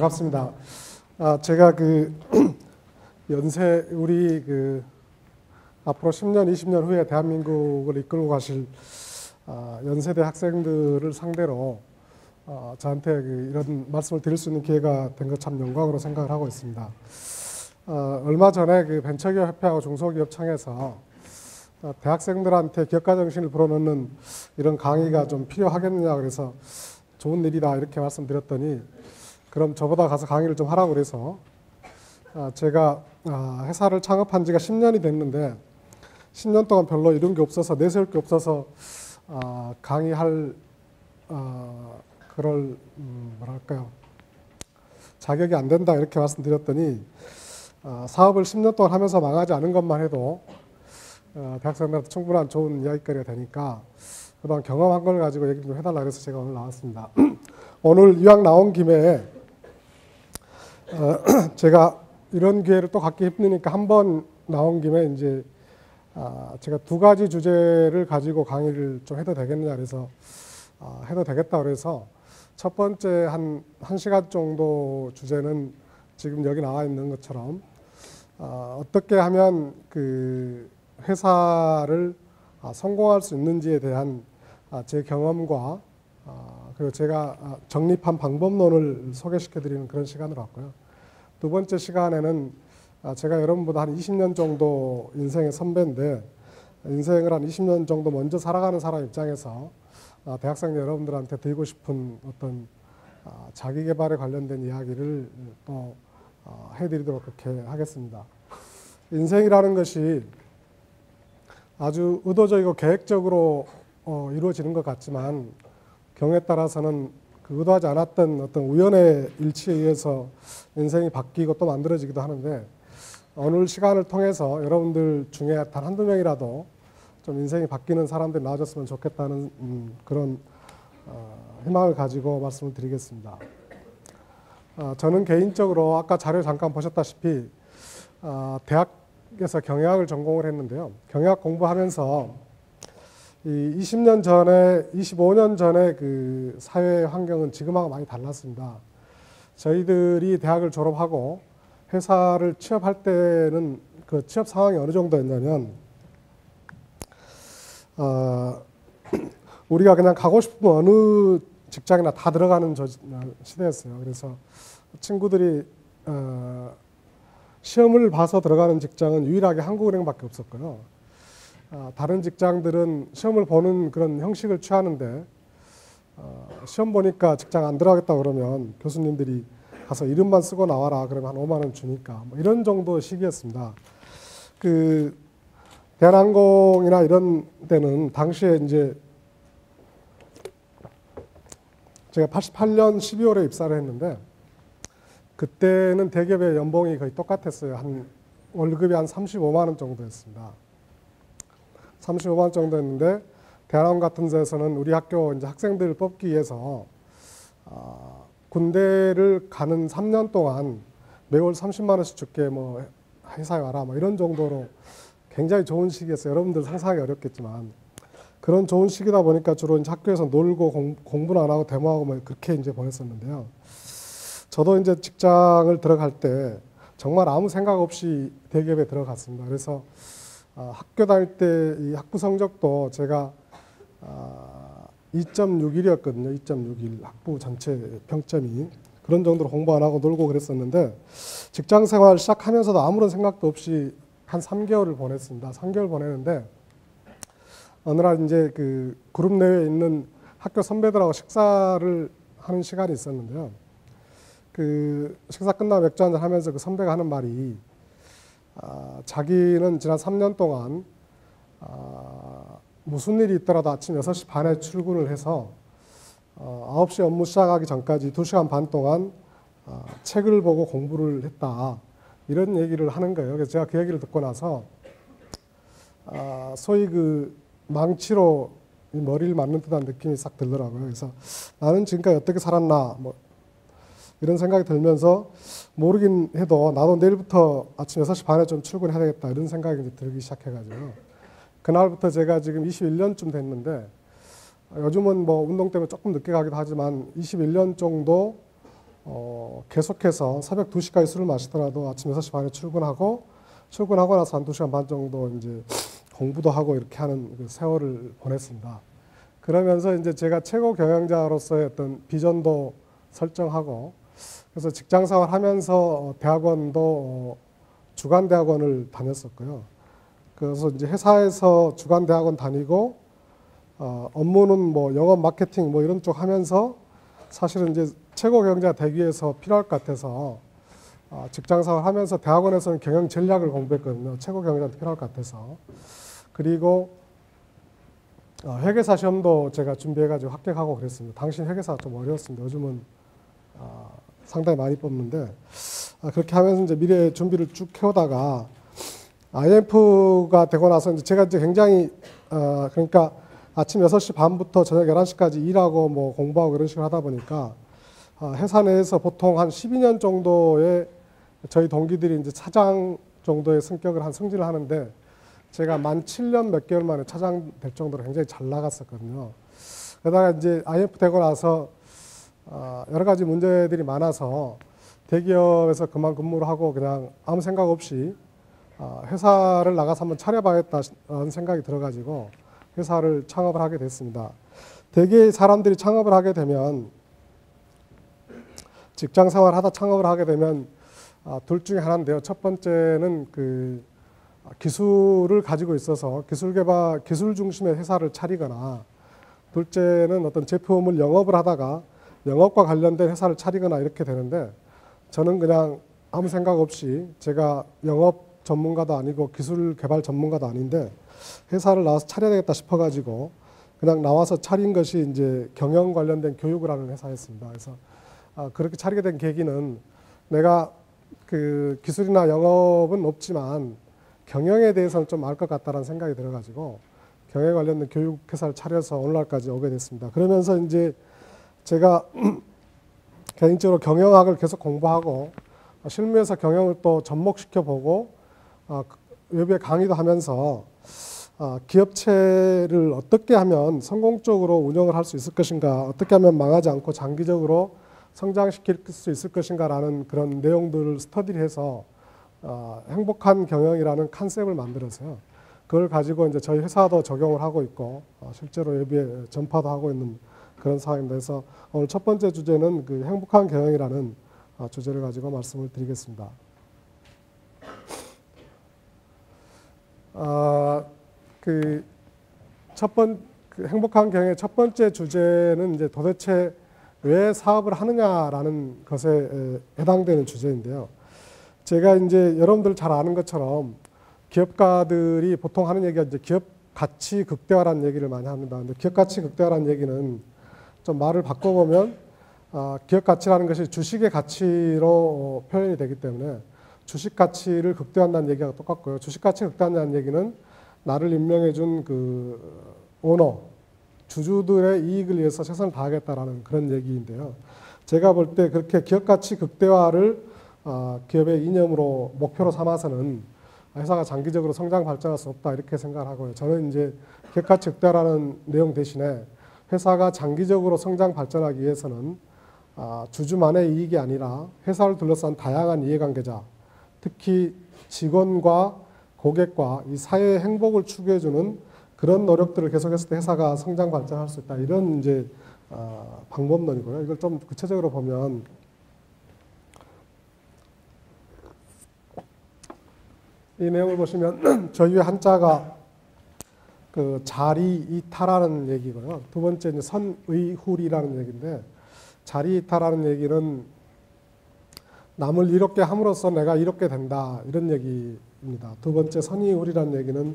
반갑습니다. 제가 연세, 앞으로 10년, 20년 후에 대한민국을 이끌고 가실 연세대 학생들을 상대로 저한테 이런 말씀을 드릴 수 있는 기회가 된 것 참 영광으로 생각을 하고 있습니다. 얼마 전에 벤처기업협회하고 중소기업청에서 대학생들한테 기업가 정신을 불어넣는 이런 강의가 좀 필요하겠느냐 그래서 좋은 일이다 이렇게 말씀드렸더니 그럼 저보다 가서 강의를 좀 하라고 그래서 제가 회사를 창업한 지가 10년이 됐는데 10년 동안 별로 이룬 게 없어서 내세울 게 없어서 강의할 그럴 뭐랄까요 자격이 안 된다 이렇게 말씀드렸더니 사업을 10년 동안 하면서 망하지 않은 것만 해도 대학생들한테 충분한 좋은 이야기거리가 되니까 그동안 경험한 걸 가지고 얘기 좀 해달라 그래서 제가 오늘 나왔습니다. 오늘 이왕 나온 김에 제가 이런 기회를 또 갖기 힘드니까 한번 나온 김에 이제 제가 두 가지 주제를 가지고 강의를 좀 해도 되겠느냐 그래서 해도 되겠다 그래서 첫 번째 한 시간 정도 주제는 지금 여기 나와 있는 것처럼 어떻게 하면 그 회사를 성공할 수 있는지에 대한 제 경험과 그리고 제가 정립한 방법론을 소개시켜 드리는 그런 시간으로 왔고요. 두 번째 시간에는 제가 여러분보다 한 20년 정도 인생의 선배인데 인생을 한 20년 정도 먼저 살아가는 사람 입장에서 대학생 여러분들한테 드리고 싶은 어떤 자기 개발에 관련된 이야기를 또 해드리도록 그렇게 하겠습니다. 인생이라는 것이 아주 의도적이고 계획적으로 이루어지는 것 같지만 경우에 따라서는 그 의도하지 않았던 어떤 우연의 일치에 의해서 인생이 바뀌고 또 만들어지기도 하는데 오늘 시간을 통해서 여러분들 중에 단 한두 명이라도 좀 인생이 바뀌는 사람들이 나와줬으면 좋겠다는 그런 희망을 가지고 말씀을 드리겠습니다. 저는 개인적으로 아까 자료 잠깐 보셨다시피 대학에서 경영학을 전공을 했는데요. 경영학 공부하면서 이 20년 전에, 25년 전에 그 사회 환경은 지금하고 많이 달랐습니다. 저희들이 대학을 졸업하고 회사를 취업할 때는 그 취업 상황이 어느 정도였냐면 우리가 그냥 가고 싶으면 어느 직장이나 다 들어가는 시대였어요. 그래서 친구들이 시험을 봐서 들어가는 직장은 유일하게 한국은행밖에 없었고요. 다른 직장들은 시험을 보는 그런 형식을 취하는데 시험 보니까 직장 안 들어가겠다 그러면 교수님들이 가서 이름만 쓰고 나와라 그러면 한 5만 원 주니까 뭐 이런 정도 시기였습니다. 그 대한항공이나 이런 데는 당시에 이제 제가 88년 12월에 입사를 했는데 그때는 대기업의 연봉이 거의 똑같았어요. 한 월급이 한 35만 원 정도였습니다. 35만 원 정도였는데 대한항공 같은 데서는 우리 학교 이제 학생들을 뽑기 위해서 군대를 가는 3년 동안 매월 30만 원씩 줄게 뭐 회사에 와라 뭐 이런 정도로 굉장히 좋은 시기였어요. 여러분들 상상하기 어렵겠지만 그런 좋은 시기다 보니까 주로 이제 학교에서 놀고 공부는 안 하고 데모하고 뭐 그렇게 이제 보냈었는데요. 저도 이제 직장을 들어갈 때 정말 아무 생각 없이 대기업에 들어갔습니다. 그래서 학교 다닐 때 이 학부 성적도 제가 2.61이었거든요. 2.61 학부 전체 평점이. 그런 정도로 공부 안 하고 놀고 그랬었는데 직장 생활 시작하면서도 아무런 생각도 없이 한 3개월을 보냈습니다. 3개월 보내는데 어느 날 이제 그 그룹 내에 있는 학교 선배들하고 식사를 하는 시간이 있었는데요. 그 식사 끝나고 맥주 한잔 하면서 그 선배가 하는 말이 자기는 지난 3년 동안 무슨 일이 있더라도 아침 6시 반에 출근을 해서 9시 업무 시작하기 전까지 2시간 반 동안 책을 보고 공부를 했다. 이런 얘기를 하는 거예요. 그래서 제가 그 얘기를 듣고 나서 소위 그 망치로 머리를 맞는 듯한 느낌이 싹 들더라고요. 그래서 나는 지금까지 어떻게 살았나 뭐 이런 생각이 들면서 모르긴 해도 나도 내일부터 아침 6시 반에 좀 출근해야 되겠다 이런 생각이 이제 들기 시작해가지고 그날부터 제가 지금 21년쯤 됐는데 요즘은 뭐 운동 때문에 조금 늦게 가기도 하지만 21년 정도 계속해서 새벽 2시까지 술을 마시더라도 아침 6시 반에 출근하고 나서 한 2시간 반 정도 이제 공부도 하고 이렇게 하는 그 세월을 보냈습니다. 그러면서 이제 제가 최고 경영자로서의 어떤 비전도 설정하고, 그래서 직장 생활 하면서 대학원도 주간 대학원을 다녔었고요. 그래서 이제 회사에서 주간 대학원 다니고 업무는 뭐 영업 마케팅 뭐 이런 쪽 하면서 사실은 이제 최고 경영자 되기 위해서 필요할 것 같아서 직장 생활 하면서 대학원에서는 경영 전략을 공부했거든요. 최고 경영자한테 필요할 것 같아서. 그리고 회계사 시험도 제가 준비해가지고 합격하고 그랬습니다. 당시 회계사 좀 어려웠습니다. 요즘은 상당히 많이 뽑는데, 그렇게 하면서 이제 미래 준비를 쭉 해오다가 IMF가 되고 나서 이제 제가 이제 굉장히 그러니까 아침 6시 반부터 저녁 11시까지 일하고 뭐 공부하고 이런 식으로 하다 보니까 회사 내에서 보통 한 12년 정도의 저희 동기들이 이제 차장 정도의 성격을 한 승진을 하는데, 제가 만 7년 몇 개월 만에 차장 될 정도로 굉장히 잘 나갔었거든요. 그러다가 이제 IMF 되고 나서 여러 가지 문제들이 많아서 대기업에서 그만 근무를 하고 그냥 아무 생각 없이 회사를 나가서 한번 차려봐야겠다는 생각이 들어가지고 회사를 창업을 하게 됐습니다. 대개 사람들이 창업을 하게 되면, 직장 생활 하다 창업을 하게 되면 둘 중에 하나인데요. 첫 번째는 그 기술을 가지고 있어서 기술 중심의 회사를 차리거나, 둘째는 어떤 제품을 영업을 하다가 영업과 관련된 회사를 차리거나 이렇게 되는데, 저는 그냥 아무 생각 없이, 제가 영업 전문가도 아니고 기술 개발 전문가도 아닌데 회사를 나와서 차려야 되겠다 싶어가지고 그냥 나와서 차린 것이 이제 경영 관련된 교육을 하는 회사였습니다. 그래서 그렇게 차리게 된 계기는, 내가 그 기술이나 영업은 없지만 경영에 대해서는 좀 알 것 같다는 생각이 들어가지고 경영 관련된 교육 회사를 차려서 오늘날까지 오게 됐습니다. 그러면서 이제 제가 개인적으로 경영학을 계속 공부하고 실무에서 경영을 또 접목시켜 보고 외부에 강의도 하면서 기업체를 어떻게 하면 성공적으로 운영을 할 수 있을 것인가, 어떻게 하면 망하지 않고 장기적으로 성장시킬 수 있을 것인가라는 그런 내용들을 스터디를 해서 행복한 경영이라는 컨셉을 만들어서요. 그걸 가지고 이제 저희 회사도 적용을 하고 있고 실제로 외부에 전파도 하고 있는 그런 상황입니다. 그래서 오늘 첫 번째 주제는 그 행복한 경영이라는 주제를 가지고 말씀을 드리겠습니다. 그 행복한 경영의 첫 번째 주제는 이제 도대체 왜 사업을 하느냐라는 것에 해당되는 주제인데요. 제가 이제 여러분들 잘 아는 것처럼 기업가들이 보통 하는 얘기가 이제 기업 가치 극대화라는 얘기를 많이 합니다. 근데 기업 가치 극대화라는 얘기는 좀 말을 바꿔보면 기업 가치라는 것이 주식의 가치로 표현이 되기 때문에 주식 가치를 극대화한다는 얘기가 똑같고요. 주식 가치 극대화한다는 얘기는 나를 임명해 준 그 오너, 주주들의 이익을 위해서 최선을 다하겠다라는 그런 얘기인데요. 제가 볼 때 그렇게 기업 가치 극대화를 기업의 이념으로 목표로 삼아서는 회사가 장기적으로 성장 발전할 수 없다 이렇게 생각을 하고요. 저는 이제 기업 가치 극대화라는 내용 대신에 회사가 장기적으로 성장 발전하기 위해서는 주주만의 이익이 아니라 회사를 둘러싼 다양한 이해관계자, 특히 직원과 고객과 이 사회의 행복을 추구해주는 그런 노력들을 계속했을 때 회사가 성장 발전할 수 있다. 이런 이제 방법론이고요. 이걸 좀 구체적으로 보면 이 내용을 보시면 저희의 한자가 그 자리이타라는 얘기고요. 두 번째 이제 선의훌이라는 얘기인데, 자리이타라는 얘기는 남을 이롭게 함으로써 내가 이롭게 된다 이런 얘기입니다. 두 번째 선의훌이라는 얘기는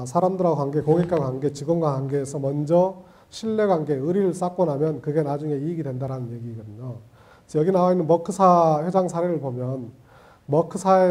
사람들하고 관계, 고객과 관계, 직원과 관계에서 먼저 신뢰관계, 의리를 쌓고 나면 그게 나중에 이익이 된다라는 얘기거든요. 여기 나와 있는 머크사 회장 사례를 보면 머크사의